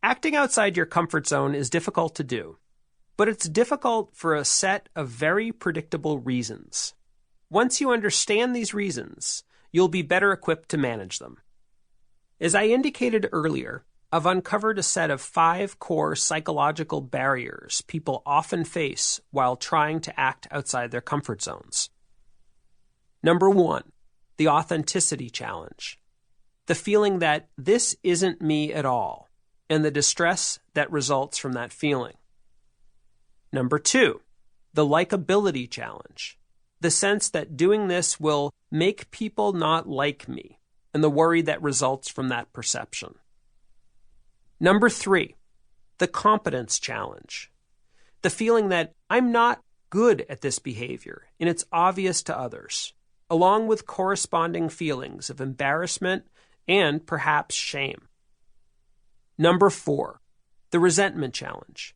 Acting outside your comfort zone is difficult to do, but it's difficult for a set of very predictable reasons. Once you understand these reasons, you'll be better equipped to manage them. As I indicated earlier, I've uncovered a set of 5 core psychological barriers people often face while trying to act outside their comfort zones. Number 1, the authenticity challenge. The feeling that this isn't me at all, and the distress that results from that feeling. Number 2, the likability challenge. The sense that doing this will make people not like me, and the worry that results from that perception. Number 3, the competence challenge. The feeling that I'm not good at this behavior, and it's obvious to others, along with corresponding feelings of embarrassment and perhaps shame. Number 4, the resentment challenge.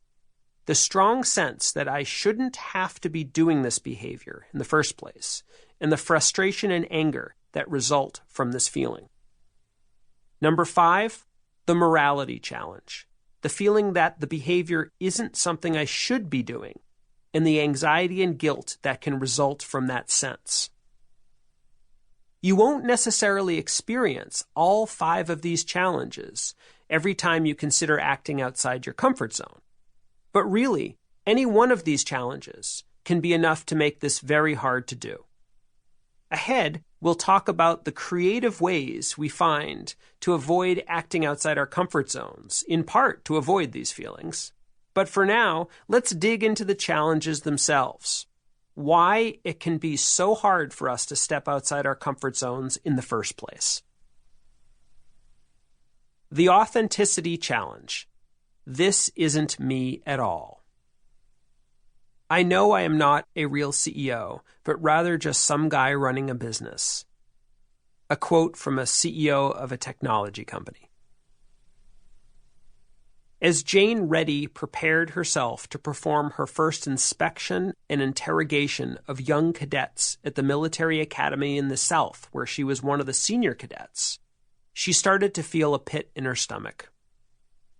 The strong sense that I shouldn't have to be doing this behavior in the first place, and the frustration and anger that result from this feeling. Number 5, the morality challenge. The feeling that the behavior isn't something I should be doing, and the anxiety and guilt that can result from that sense. You won't necessarily experience all 5 of these challenges every time you consider acting outside your comfort zone. But really, any one of these challenges can be enough to make this very hard to do. Ahead, we'll talk about the creative ways we find to avoid acting outside our comfort zones, in part to avoid these feelings. But for now, let's dig into the challenges themselves. Why it can be so hard for us to step outside our comfort zones in the first place. The authenticity challenge. This isn't me at all. I know I am not a real CEO, but rather just some guy running a business. A quote from a CEO of a technology company. As Jane Reddy prepared herself to perform her first inspection and interrogation of young cadets at the military academy in the South, where she was one of the senior cadets, she started to feel a pit in her stomach.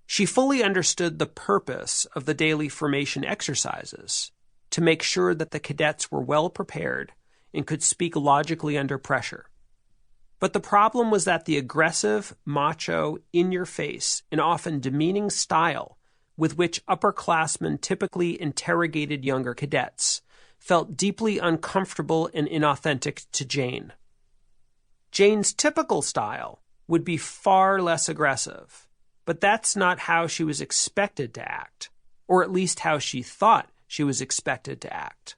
She fully understood the purpose of the daily formation exercises, to make sure that the cadets were well prepared and could speak logically under pressure. But the problem was that the aggressive, macho, in-your-face, and often demeaning style with which upperclassmen typically interrogated younger cadets felt deeply uncomfortable and inauthentic to Jane. Jane's typical style would be far less aggressive, but that's not how she was expected to act, or at least how she thought she was expected to act.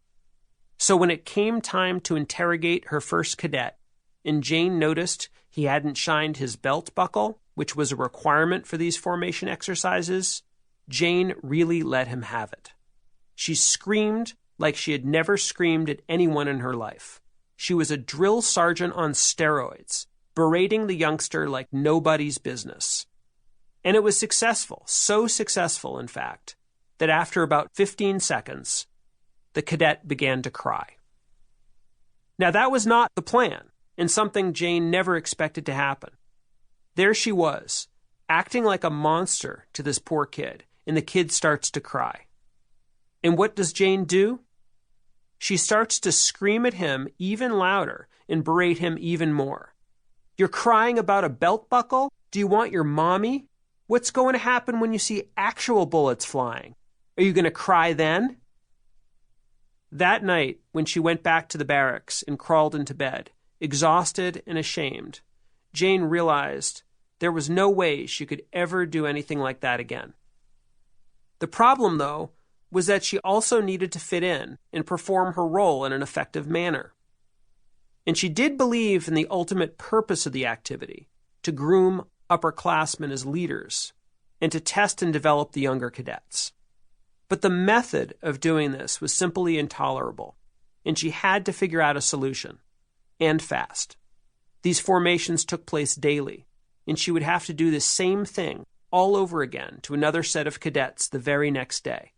So when it came time to interrogate her first cadet, and Jane noticed he hadn't shined his belt buckle, which was a requirement for these formation exercises, Jane really let him have it. She screamed like she had never screamed at anyone in her life. She was a drill sergeant on steroids, berating the youngster like nobody's business. And it was successful, so successful, in fact, that after about 15 seconds, the cadet began to cry. Now, that was not the plan, and something Jane never expected to happen. There she was, acting like a monster to this poor kid, and the kid starts to cry. And what does Jane do? She starts to scream at him even louder and berate him even more. You're crying about a belt buckle? Do you want your mommy? What's going to happen when you see actual bullets flying? Are you going to cry then? That night, when she went back to the barracks and crawled into bed, exhausted and ashamed, Jane realized there was no way she could ever do anything like that again. The problem, though, was that she also needed to fit in and perform her role in an effective manner. And she did believe in the ultimate purpose of the activity, to groom upperclassmen as leaders and to test and develop the younger cadets. But the method of doing this was simply intolerable, and she had to figure out a solution, and fast. These formations took place daily, and she would have to do the same thing all over again to another set of cadets the very next day.